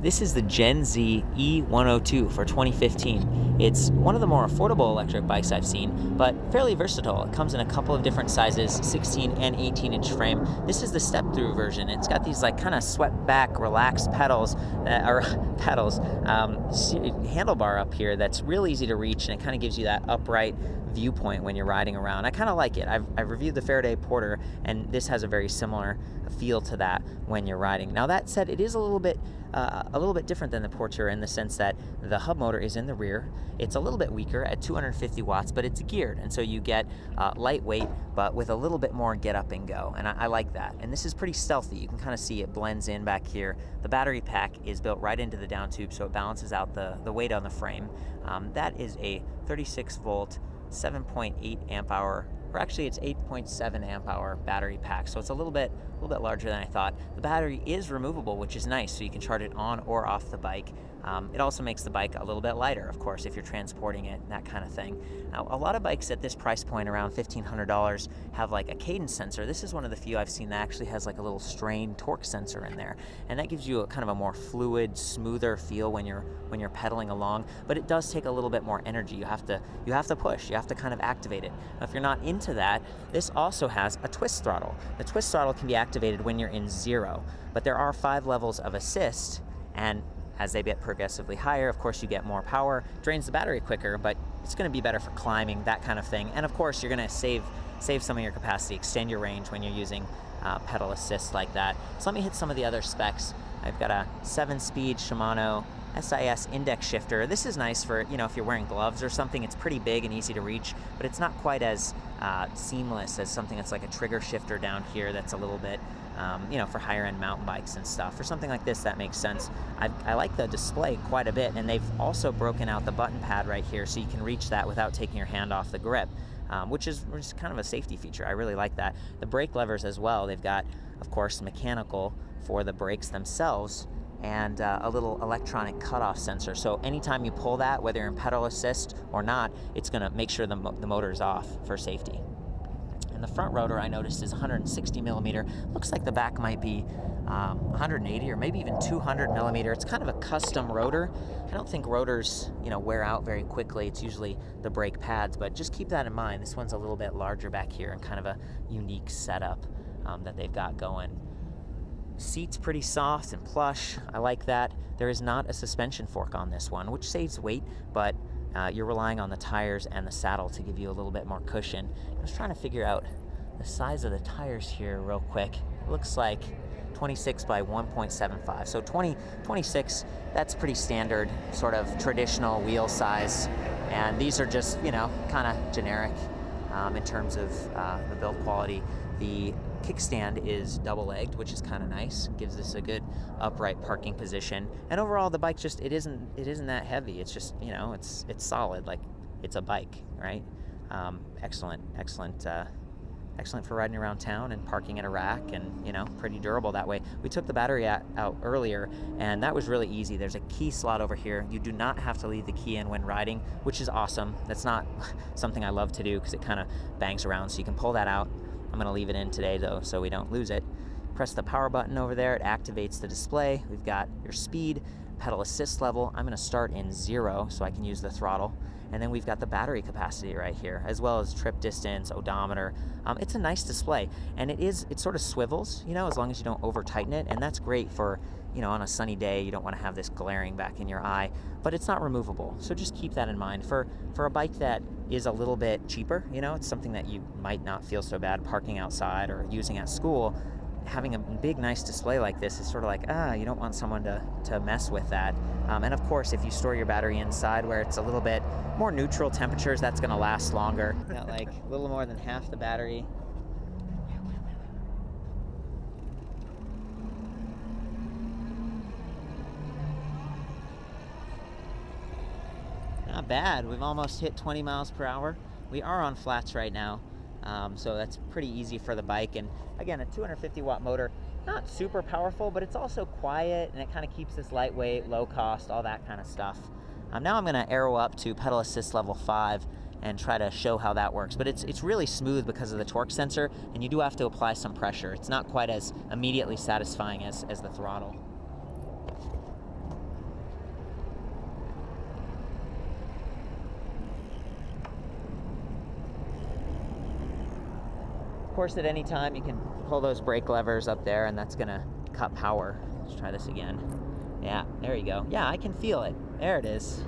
This is the Genze E102 for 2015. It's one of the more affordable electric bikes I've seen, but fairly versatile. It comes in a couple of different sizes, 16 and 18-inch frame. This is the step-through version. It's got these like kind of swept back, relaxed pedals, handlebar up here that's real easy to reach, and it kind of gives you that upright viewpoint when you're riding around. I kind of like it. I've reviewed the Faraday Porter, and this has a very similar feel to that when you're riding. Now that said, it is a little bit different than the Porter in the sense that the hub motor is in the rear. It's a little bit weaker at 250 watts, but it's geared, and so you get lightweight, but with a little bit more get up and go, and I like that. And this is pretty stealthy. You can kind of see it blends in back here. The battery pack is built right into the down tube, so it balances out the weight on the frame. That is a 36 volt, 7.8 amp hour, or actually it's 8.7 amp hour battery pack, so it's a little bit larger than I thought. The battery is removable, which is nice, so you can charge it on or off the bike. It also makes the bike a little bit lighter, of course, if you're transporting it, that kind of thing. Now, a lot of bikes at this price point, around $1,500, have like a cadence sensor. This is one of the few I've seen that actually has like a little strain torque sensor in there, and that gives you a kind of a more fluid, smoother feel when you're pedaling along. But it does take a little bit more energy. You have to push. You have to kind of activate it. Now, if you're not into that, this also has a twist throttle. The twist throttle can be activated when you're in zero, but there are 5 levels of assist, and as they get progressively higher, of course, you get more power, drains the battery quicker, but it's going to be better for climbing, that kind of thing. And of course, you're going to save some of your capacity, extend your range when you're using pedal assist like that. So let me hit some of the other specs. I've got a 7-speed Shimano SIS index shifter. This is nice for, if you're wearing gloves or something. It's pretty big and easy to reach, but it's not quite as seamless as something that's like a trigger shifter down here that's a little bit, for higher end mountain bikes and stuff. For something like this, that makes sense. I like the display quite a bit, and they've also broken out the button pad right here so you can reach that without taking your hand off the grip. Which is kind of a safety feature. I really like that. The brake levers as well, they've got, of course, mechanical for the brakes themselves, and a little electronic cutoff sensor. So anytime you pull that, whether you're in pedal assist or not, it's going to make sure the motor is off for safety. And the front rotor, I noticed, is 160 millimeter. Looks like the back might be 180 or maybe even 200 millimeter. It's kind of a custom rotor. I don't think rotors, wear out very quickly. It's usually the brake pads, but just keep that in mind. This one's a little bit larger back here and kind of a unique setup that they've got going. Seat's pretty soft and plush. I like that. There is not a suspension fork on this one, which saves weight, but you're relying on the tires and the saddle to give you a little bit more cushion. I was trying to figure out the size of the tires here real quick. It looks like 26 by 1.75. So 26, that's pretty standard, sort of traditional wheel size. And these are just, kind of generic in terms of the build quality. The kickstand is double-legged, which is kind of nice. Gives this a good upright parking position. And overall, the bike just it isn't that heavy. It's just it's solid, like it's a bike, right? Excellent for riding around town and parking at a rack, and pretty durable that way. We took the battery out earlier, and that was really easy. There's a key slot over here. You do not have to leave the key in when riding, which is awesome. That's not something I love to do because it kind of bangs around, so you can pull that out. I'm going to leave it in today, though, so we don't lose it. Press the power button over there. It activates the display. We've got your speed, pedal assist level. I'm going to start in 0 so I can use the throttle. And then we've got the battery capacity right here, as well as trip distance, odometer. It's a nice display, and it sort of swivels, as long as you don't over tighten it, and that's great for, on a sunny day. You don't want to have this glaring back in your eye, but it's not removable. So just keep that in mind. For a bike that is a little bit cheaper, it's something that you might not feel so bad parking outside or using at school. Having a big, nice display like this is sort of like, you don't want someone to mess with that. And of course, if you store your battery inside where it's a little bit more neutral temperatures, that's going to last longer. Got like a little more than half the battery. Not bad. We've almost hit 20 miles per hour. We are on flats right now. So that's pretty easy for the bike. And again, a 250 watt motor, not super powerful, but it's also quiet, and it kind of keeps this lightweight, low cost, all that kind of stuff. Now I'm going to arrow up to pedal assist level 5 and try to show how that works. But it's really smooth because of the torque sensor, and you do have to apply some pressure. It's not quite as immediately satisfying as the throttle. course, at any time, you can pull those brake levers up there, and that's gonna cut power. Let's try this again. Yeah, there you go. Yeah, I can feel it. There it is.